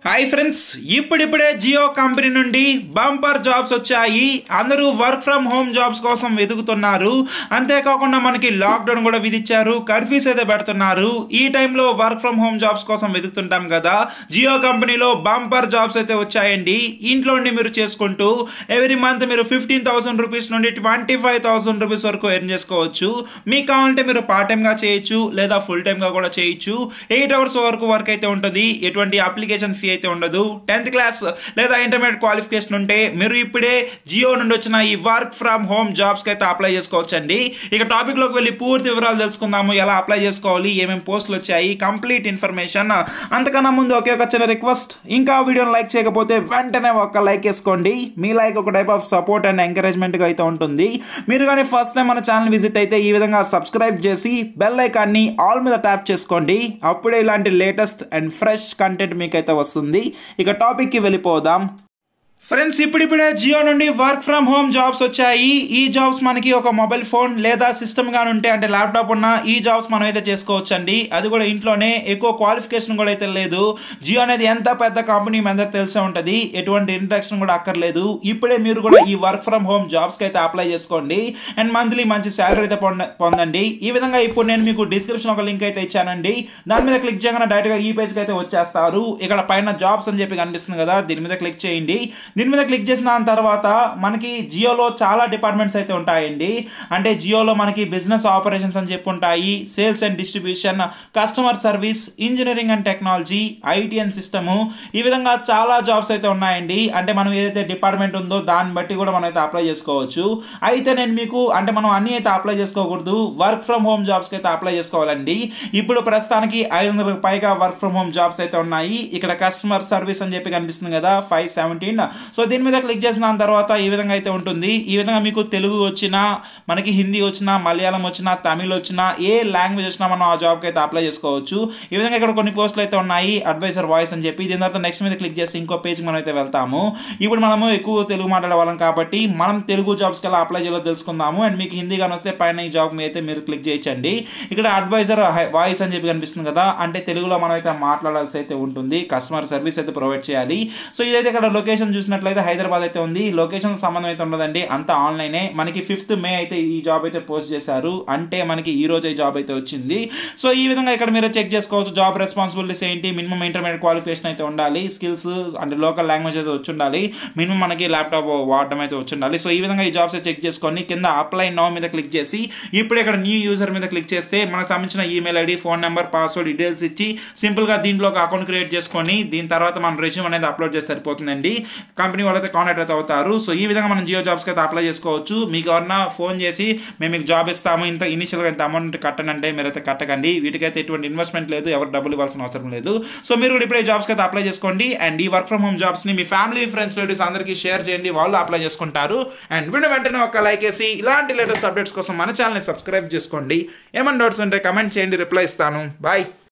Hi friends, ఇప్పుడిప్పుడే Jio company నుండి bumper jobs వచ్చాయి. అందరూ వర్క్ ఫ్రమ్ హోమ్ జాబ్స్ కోసం వెతుకుతున్నారు. అంతేకాకుండా మనకి లాక్డౌన్ కూడా విధించారు, కర్ఫ్యూస్ అయితే పెడుతున్నారు. ఈ టైంలో వర్క్ ఫ్రమ్ హోమ్ జాబ్స్ కోసం వెతుకుతుంటాం కదా. జియో కంపెనీలో బంపర్ జాబ్స్ అయితే వచ్చాయండి. ఇంట్లో నుండి మీరు చేసుకుంటూ ఎవ్రీ మంత్ మీరు 15,000 రూపీస్ నుండి 25,000 రూపీస్ వరకు ఎర్న్ చేసుకోవచ్చు. మీకు కావాలంటే మీరు పార్ట్ టైమ్గా చేయొచ్చు, లేదా ఫుల్ టైమ్గా కూడా చేయొచ్చు. 8 అవర్స్ వరకు వర్క్ అయితే ఉంటుంది. ఎటువంటి అప్లికేషన్ ఫీ అయితే ఉండదు. 10th క్లాస్ లేదా ఇంటర్మీడియట్ క్వాలిఫికేషన్ ఉంటే మీరు ఇప్పుడే జియో నుండి వచ్చిన ఈ వర్క్ ఫ్రమ్ హోమ్ జాబ్స్కి అయితే అప్లై చేసుకోవచ్చండి. ఇక టాపిక్లోకి వెళ్ళి పూర్తి వివరాలు తెలుసుకుందాము. ఎలా అప్లై చేసుకోవాలి, ఏమేమి పోస్టులు వచ్చాయి, కంప్లీట్ ఇన్ఫర్మేషన్. అంతకన్నా ముందు ఒకే ఒక చిన్న రిక్వెస్ట్, ఇంకా వీడియోని లైక్ చేయకపోతే వెంటనే ఒక లైక్ వేసుకోండి. మీ లైక్ ఒక టైప్ ఆఫ్ సపోర్ట్ అండ్ ఎంకరేజ్మెంట్గా అయితే ఉంటుంది. మీరు కానీ ఫస్ట్ టైం మన ఛానల్ విజిట్ అయితే ఈ విధంగా సబ్స్క్రైబ్ చేసి బెల్ ఐకాన్ని ఆల్ మీద ట్యాప్ చేసుకోండి. అప్పుడే ఇలాంటి లేటెస్ట్ అండ్ ఫ్రెష్ కంటెంట్ మీకైతే వస్తుంది. ఇక టాపిక్ కి వెళ్ళిపోదాం. ఫ్రెండ్స్, ఇప్పుడిప్పుడే జియో నుండి వర్క్ ఫ్రమ్ హోమ్ జాబ్స్ వచ్చాయి. ఈ జాబ్స్ మనకి ఒక మొబైల్ ఫోన్ లేదా సిస్టమ్ గాని ఉంటే, అంటే ల్యాప్టాప్ ఉన్న ఈ జాబ్స్ మనం అయితే చేసుకోవచ్చు అండి. అది కూడా ఇంట్లోనే. ఎక్కువ క్వాలిఫికేషన్ కూడా అయితే లేదు. జియో అనేది ఎంత పెద్ద కంపెనీ మీ అందరికి తెలిసే ఉంటుంది. ఎటువంటి ఇంట్రడక్షన్ కూడా అక్కర్లేదు. ఇప్పుడే మీరు కూడా ఈ వర్క్ ఫ్రమ్ హోమ్ జాబ్స్కి అయితే అప్లై చేసుకోండి అండ్ మంత్లీ మంచి శాలరీ అయితే పొందండి. ఈ విధంగా ఇప్పుడు నేను మీకు డిస్క్రిప్షన్ ఒక లింక్ అయితే ఇచ్చానండి. దాని మీద క్లిక్ చేయగానే డైరెక్ట్గా ఈ పేజ్కి అయితే వచ్చేస్తారు. ఇక్కడ పైన జాబ్స్ అని చెప్పి కనిపిస్తుంది కదా, దీని మీద క్లిక్ చేయండి. దీని మీద క్లిక్ చేసిన తర్వాత మనకి జియోలో చాలా డిపార్ట్మెంట్స్ అయితే ఉంటాయండి. అంటే జియోలో మనకి బిజినెస్ ఆపరేషన్స్ అని చెప్పి ఉంటాయి, sales and distribution, customer service, engineering and technology, IT and system, ఈ విధంగా చాలా జాబ్స్ అయితే ఉన్నాయండి. అంటే మనం ఏదైతే డిపార్ట్మెంట్ ఉందో దాన్ని బట్టి కూడా మనం అయితే అప్లై చేసుకోవచ్చు. అయితే నేను మీకు అంటే మనం అన్ని అయితే అప్లై చేసుకోకూడదు, వర్క్ ఫ్రమ్ హోమ్ జాబ్స్కి అయితే అప్లై చేసుకోవాలండి. ఇప్పుడు ప్రస్తుతానికి 500కు పైగా వర్క్ ఫ్రమ్ హోమ్ జాబ్స్ అయితే ఉన్నాయి. ఇక్కడ కస్టమర్ సర్వీస్ అని చెప్పి కనిపిస్తుంది కదా, 517. సో దీని మీద క్లిక్ చేసిన తర్వాత ఈ విధంగా అయితే ఉంటుంది. ఈ విధంగా మీకు తెలుగు వచ్చినా, మనకి హిందీ వచ్చినా, మలయాళం వచ్చినా, తమిళ్ వచ్చినా, ఏ లాంగ్వేజ్ వచ్చినా మనం ఆ జాబ్కి అయితే అప్లై చేసుకోవచ్చు. ఈ విధంగా ఇక్కడ కొన్ని పోస్టులు అయితే ఉన్నాయి, అడ్వైజర్ వాయిస్ అని చెప్పి. దీని తర్వాత నెక్స్ట్ మీద క్లిక్ చేసి ఇంకో పేజ్కి మనం అయితే వెళ్తాము. ఇప్పుడు మనము ఎక్కువ తెలుగు మాట్లాడే వాళ్ళం కాబట్టి మనం తెలుగు జాబ్స్కి ఎలా అప్లై చేయాలో తెలుసుకుందాము. అండ్ మీకు హిందీ కానీ వస్తే పైన ఈ జాబ్ మీద అయితే మీరు క్లిక్ చేయొచ్చండి. ఇక్కడ అడ్వైజర్ వాయిస్ అని చెప్పి కనిపిస్తుంది కదా, అంటే తెలుగులో మనం అయితే మాట్లాడాల్సి అయితే ఉంటుంది. కస్టమర్ సర్వీస్ అయితే ప్రొవైడ్ చేయాలి. సో ఇదైతే ఇక్కడ లొకేషన్ చూసినట్లయితే హైదరాబాద్ అయితే ఉంది. లొకేషన్ సంబంధం అయితే ఉండదండి, అంతా ఆన్లైనే. మనకి 5th మే అయితే ఈ జాబ్ అయితే పోస్ట్ చేశారు. అంటే మనకి ఈ రోజు ఈ జాబ్ అయితే వచ్చింది. సో ఈ విధంగా ఇక్కడ మీరు చెక్ చేసుకోవచ్చు. జాబ్ రెస్పాన్సిబిలిటీస్ ఏంటి, మినిమం ఇంటర్మీడియట్ క్వాలిఫికేషన్ అయితే ఉండాలి, స్కిల్స్ అంటే లోకల్ లాంగ్వేజ్ అయితే వచ్చి ఉండాలి, మినిమం మనకి ల్యాప్టాప్ వాడడం అయితే వచ్చి ఉండాలి. సో ఈ విధంగా ఈ జాబ్స్ చెక్ చేసుకొని కింద అప్లై నౌ మీద క్లిక్ చేసి ఇప్పుడు ఇక్కడ న్యూ యూజర్ మీద క్లిక్ చేస్తే మనకు సంబంధించిన email ID, phone number, password details ఇచ్చి సింపుల్గా దీంట్లో ఒక అకౌంట్ క్రియేట్ చేసుకొని దీని తర్వాత మనం రెజ్యూమ్ అనేది అప్లోడ్ చేస్తే సరిపోతుందండి. కంపెనీ వాళ్ళైతే కాంటాక్ట్ అయితే అవుతారు. సో ఈ విధంగా మనం జియో జాబ్స్కి అయితే అప్లై చేసుకోవచ్చు. మీకు ఎవరన్నా ఫోన్ చేసి మేము మీకు జాబ్ ఇస్తాము, ఇంత ఇనిషియల్గా ఇంత అమౌంట్ కట్టనంటే మీరైతే కట్టకండి. వీటికైతే ఎటువంటి ఇన్వెస్ట్మెంట్ లేదు, ఎవరు డబ్బులు ఇవ్వాల్సిన అవసరం లేదు. సో మీరు కూడా ఇప్పుడే జాబ్స్కి అయితే అప్లై చేసుకోండి. అండ్ ఈ వర్క్ ఫ్రమ్ హోమ్ జాబ్స్ని మీ ఫ్యామిలీ, ఫ్రెండ్స్, రిలేటివ్స్ అందరికీ షేర్ చేయండి, వాళ్ళు అప్లై చేసుకుంటారు. అండ్ వీడియో వెంటనే ఒక లైక్ వేసి ఇలాంటి లేటెస్ట్ అప్డేట్స్ కోసం మన ఛానల్ని సబ్స్క్రైబ్ చేసుకోండి. ఏమైనా డౌట్స్ ఉంటే కమెంట్ చేయండి, రిప్లై ఇస్తాను. బాయ్.